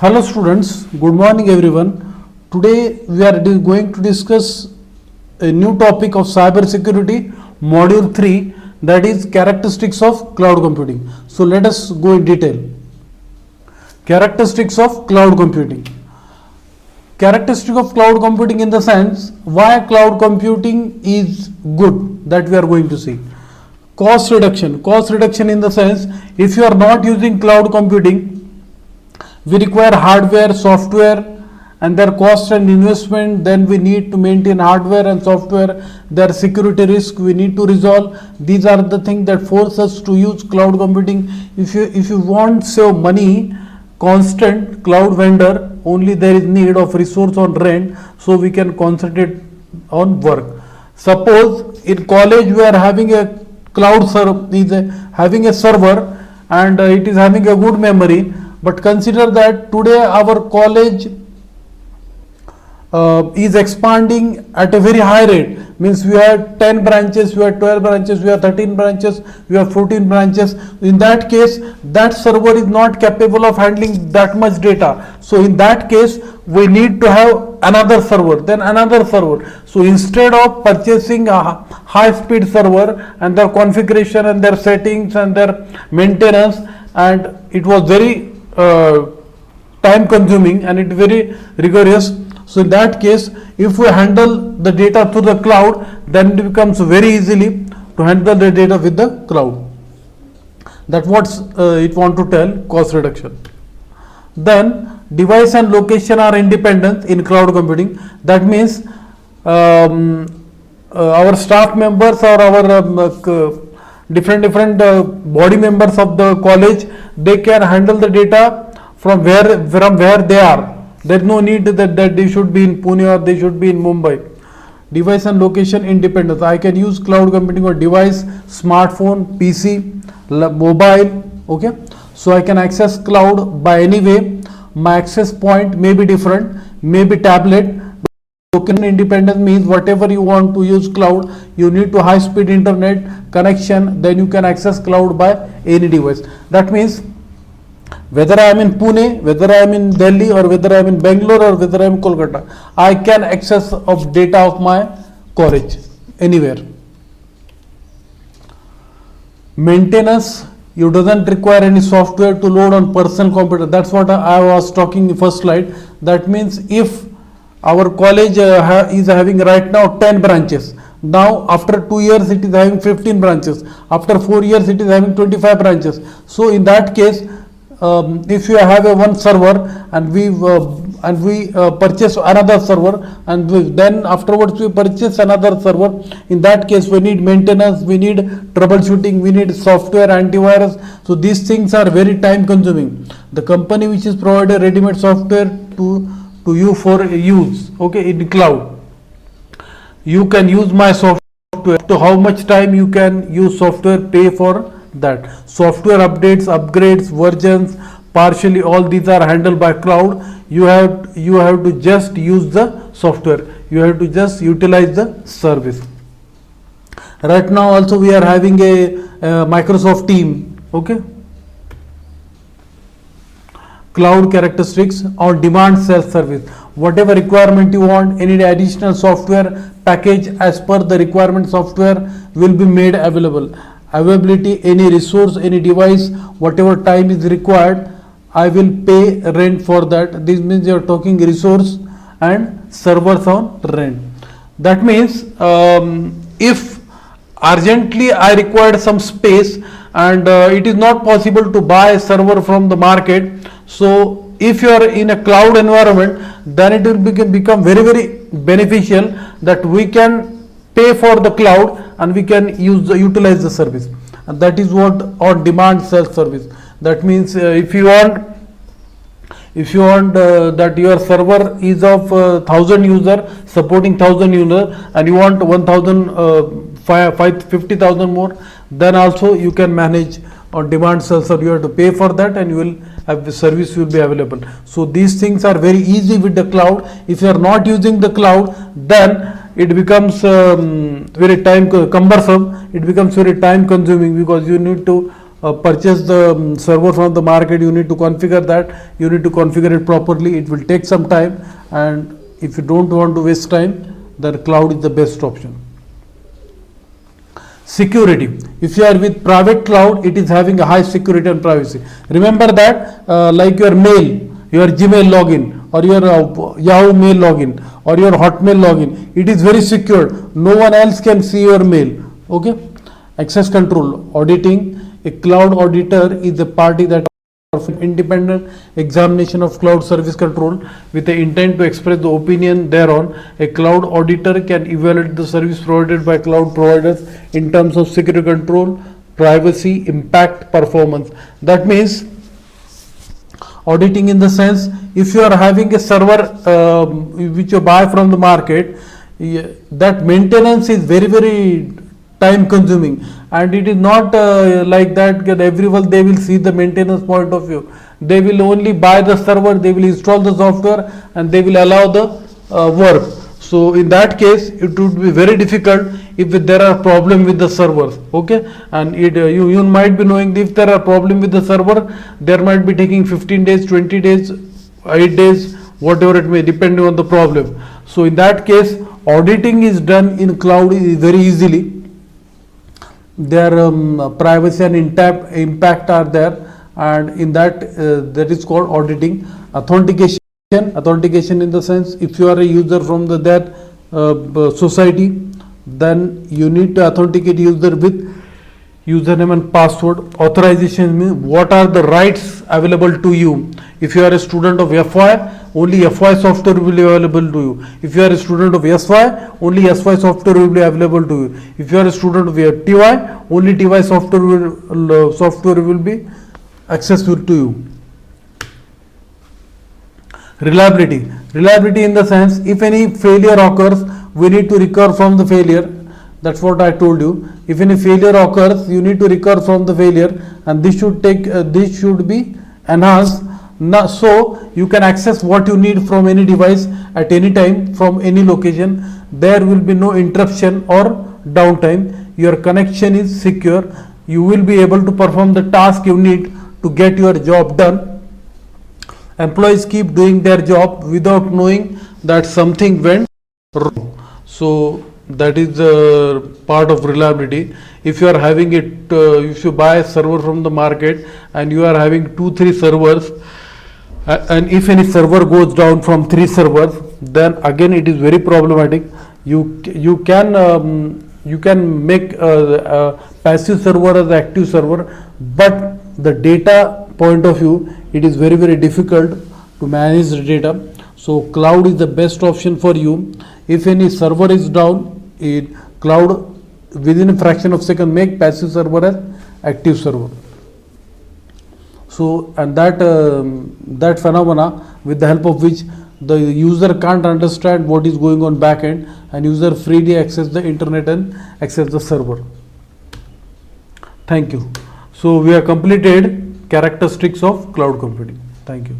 Hello students, good morning everyone. Today we are going to discuss a new topic of cyber security, module 3, that is characteristics of cloud computing. So let us go in detail. Characteristics of cloud computing. Characteristic of cloud computing in the sense why cloud computing is good, that we are going to see. Cost reduction. Cost reduction in the sense if you are not using cloud computing, we require hardware, software, and their cost and investment. Then we need to maintain hardware and software, their security risk we need to resolve. These are the things that force us to use cloud computing. If you want save money, constant cloud vendor, only there is need of resource on rent, so we can concentrate on work. Suppose in college we are having a cloud server, having a server, and it is having a good memory. But consider that today our college is expanding at a very high rate. Means we have 10 branches, we have 12 branches, we have 13 branches, we have 14 branches. In that case, that server is not capable of handling that much data. So in that case, we need to have another server, then another server. So instead of purchasing a high speed server and their configuration and their settings and their maintenance, and it was very time consuming and it very rigorous. So in that case, if we handle the data through the cloud, then it becomes very easily to handle the data with the cloud. That's what it want to tell, cost reduction. Then device and location are independent in cloud computing. That means our staff members or our different body members of the college, they can handle the data from where they are. There is no need that they should be in Pune or they should be in Mumbai. Device and location independence. I can use cloud computing on device, smartphone, PC, mobile. Okay, so I can access cloud by any way. My access point may be different, maybe tablet. Location independence means whatever you want to use cloud, you need to high speed internet connection, then you can access cloud by any device. That means whether I am in Pune, whether I am in Delhi, or whether I am in Bangalore, or whether I am in Kolkata, I can access of data of my college anywhere. Maintenance, you doesn't require any software to load on personal computer. That's what I was talking in the first slide. That means if our college is having right now 10 branches. Now after 2 years it is having 15 branches. After 4 years it is having 25 branches. So in that case, if you have a one server and we purchase another server, and then afterwards we purchase another server, in that case we need maintenance, we need troubleshooting, we need software, antivirus. So these things are very time consuming. The company which is provided ready-made software to you for use, okay, in cloud, you can use my software. To how much time you can use software, pay for that. Software updates, upgrades, versions, partially all these are handled by cloud. You have to just use the software, you have to just utilize the service. Right now also we are having a Microsoft team, okay. Cloud characteristics on demand self-service. Whatever requirement you want, any additional software package as per the requirement software will be made available. Availability, any resource, any device, whatever time is required, I will pay rent for that. This means you are talking resource and servers on rent. That means if urgently I required some space and it is not possible to buy a server from the market, so if you are in a cloud environment, then it will become very beneficial that we can pay for the cloud and we can utilize the service. And that is what on demand self service. That means if you want that your server is of 1000 user, supporting 1000 user, and you want 50,000 more, then also you can manage on demand self-service. You have to pay for that and you will have the service will be available. So these things are very easy with the cloud. If you are not using the cloud, then it becomes very time cumbersome. It becomes very time consuming because you need to purchase the server from the market, you need to configure that, you need to configure it properly. It will take some time, and if you don't want to waste time, then cloud is the best option. Security. If you are with private cloud, it is having a high security and privacy. Remember that, like your mail, your Gmail login, or your Yahoo mail login, or your Hotmail login, it is very secure. No one else can see your mail. Okay. Access control. Auditing. A cloud auditor is a party that performs independent examination of cloud service control with the intent to express the opinion thereon. A cloud auditor can evaluate the service provided by cloud providers in terms of security control, privacy, impact, performance. That means auditing in the sense, if you are having a server which you buy from the market, that maintenance is very time consuming, and it is not like that everyone they will see the maintenance point of view. They will only buy the server, they will install the software, and they will allow the work. So in that case, it would be very difficult if there are problem with the servers. Okay, and you might be knowing, if there are problem with the server, there might be taking 15 days, 20 days, 8 days, whatever it may, depending on the problem. So in that case, auditing is done in cloud very easily. Their privacy and impact are there, and in that that is called auditing. Authentication in the sense, if you are a user from that society, then you need to authenticate user with username and password. Authorization means what are the rights available to you. If you are a student of FY, only FY software will be available to you. If you are a student of SY, only SY software will be available to you. If you are a student of TY, only TY software will be accessible to you. Reliability in the sense, if any failure occurs, we need to recover from the failure. That's what I told you. If any failure occurs, you need to recover from the failure, and this should be enhanced. Now, so you can access what you need from any device at any time from any location. There will be no interruption or downtime. Your connection is secure. You will be able to perform the task you need to get your job done. Employees keep doing their job without knowing that something went wrong. So that is the part of reliability. If you are having it, if you buy a server from the market and you are having 2-3 servers, and if any server goes down from 3 servers, then again it is very problematic. You can make a passive server as active server, but the data point of view, it is very difficult to manage the data. So cloud is the best option for you. If any server is down, in cloud within a fraction of second make passive server as active server. So, and that phenomena, with the help of which the user can't understand what is going on back end, and user freely access the internet and access the server. Thank you. So we have completed characteristics of cloud computing. Thank you.